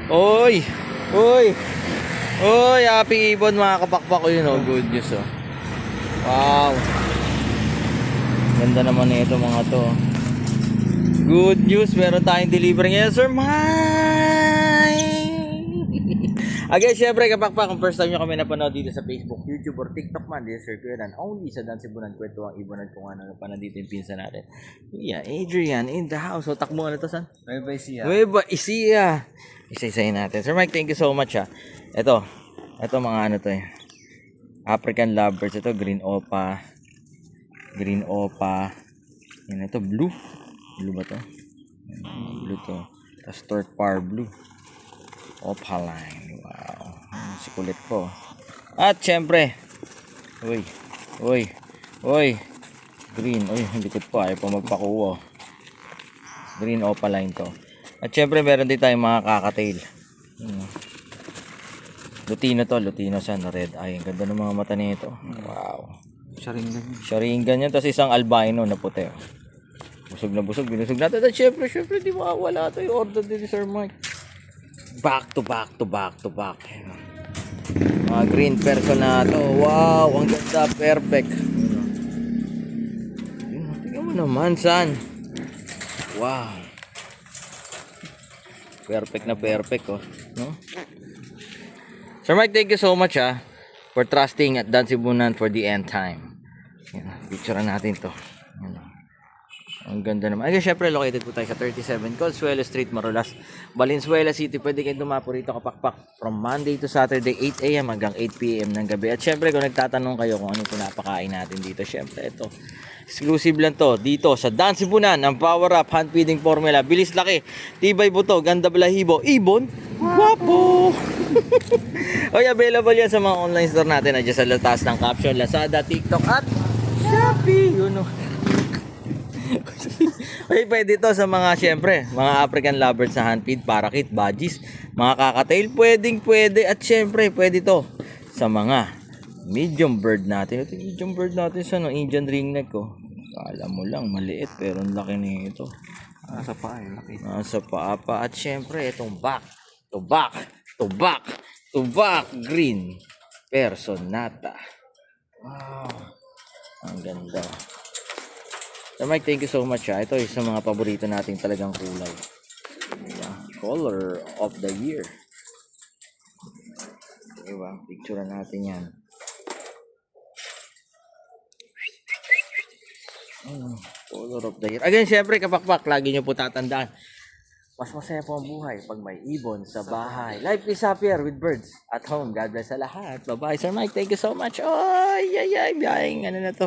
Oy! Oy! Oy! Happy Ibon mga kapakpak ko yun, oh. Good news, oh. Wow! Ganda naman nito mga to. Good news, meron tayong delivery ngayon, Sir Mike! Again, syempre kapakpak, kung first time nyo kami napanood dito sa Facebook, YouTube, or TikTok man, this is Sir Kuyanan, only sa Dan Cebunan, kwento ang ibonan kung ano pa nandito yung pinsa natin. Yeah, Adrian in the house. So, takbo na to, san? Nueva Ecija. Nueva Ecija. Isa-isayin natin. Sir Mike, thank you so much, ha. Ito mga ano to, eh. African lovebirds. Ito, green opa. Green opa. Yan, ito, blue. Blue ba to? Blue to. Tapos torpar blue. Opaline. Wow. Si kulit ko. At syempre. Uy. Green. Uy, hindi ko pa. Ayaw pa magpakuha. Green opaline to. At syempre meron din tayong mga kakatail. Lutino san, red eye. Ang ganda ng mga mata nito. Wow. Sharingan yan. Tapos isang albino na puti. Busog na busog. Binusog natin. At syempre di mawala ito. Yung order din ni Sir Mike. Back to back. Mga green person na ito. Wow. Ang ganda. Perfect. Tingnan mo naman, san. Wow. Perfect, oh. No? Sir Mike, thank you so much, for trusting at Dan Cebunan for the end time. Yan, picturean natin to. Yan. Ang ganda naman. Ay, syempre, located po tayo sa 37 Consuelo Street, Marolas, Valenzuela City. Pwede kayo dumapo rito kapakpak from Monday to Saturday, 8 a.m. hanggang 8 p.m. ng gabi. At syempre, kung nagtatanong kayo kung ano yung pinapakain natin dito, syempre, ito. Exclusive lang to dito sa Dan Cebunan, ang Power Up Hand Feeding Formula. Bilis laki, tibay buto, ganda balahibo, ibon, guwapo. Oy, available yan sa mga online store natin. Nandiyan sa taas ng caption, Lazada, TikTok at Shopee. Yun, oh. Okay, pwede to sa mga, syempre, mga African lovebirds na handfeed, parakit, budgies, mga kakatail, pwede. At syempre, pwede to sa mga medium bird natin. Ito yung medium bird natin sa Indian ringneck, oh. Kala mo lang, maliit, pero ang laki nito. Nasa paa, laki. Nasa paa pa. At syempre, itong back, green personata. Wow. Ang ganda. So Mike, thank you so much, Ito is sa mga paborito nating talagang kulay. Yeah. Color of the year. Diba? Picture natin yan. Color of the year. Again, syempre, kapakpak, lagi nyo po tatandaan. Mas masaya po ang buhay pag may ibon sa bahay. Life is happier with birds at home. God bless sa lahat. Bye-bye, Sir Mike. Thank you so much. Ay, biyahing. Ano na to?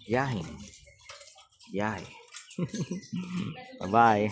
Biyahing. Bye-bye.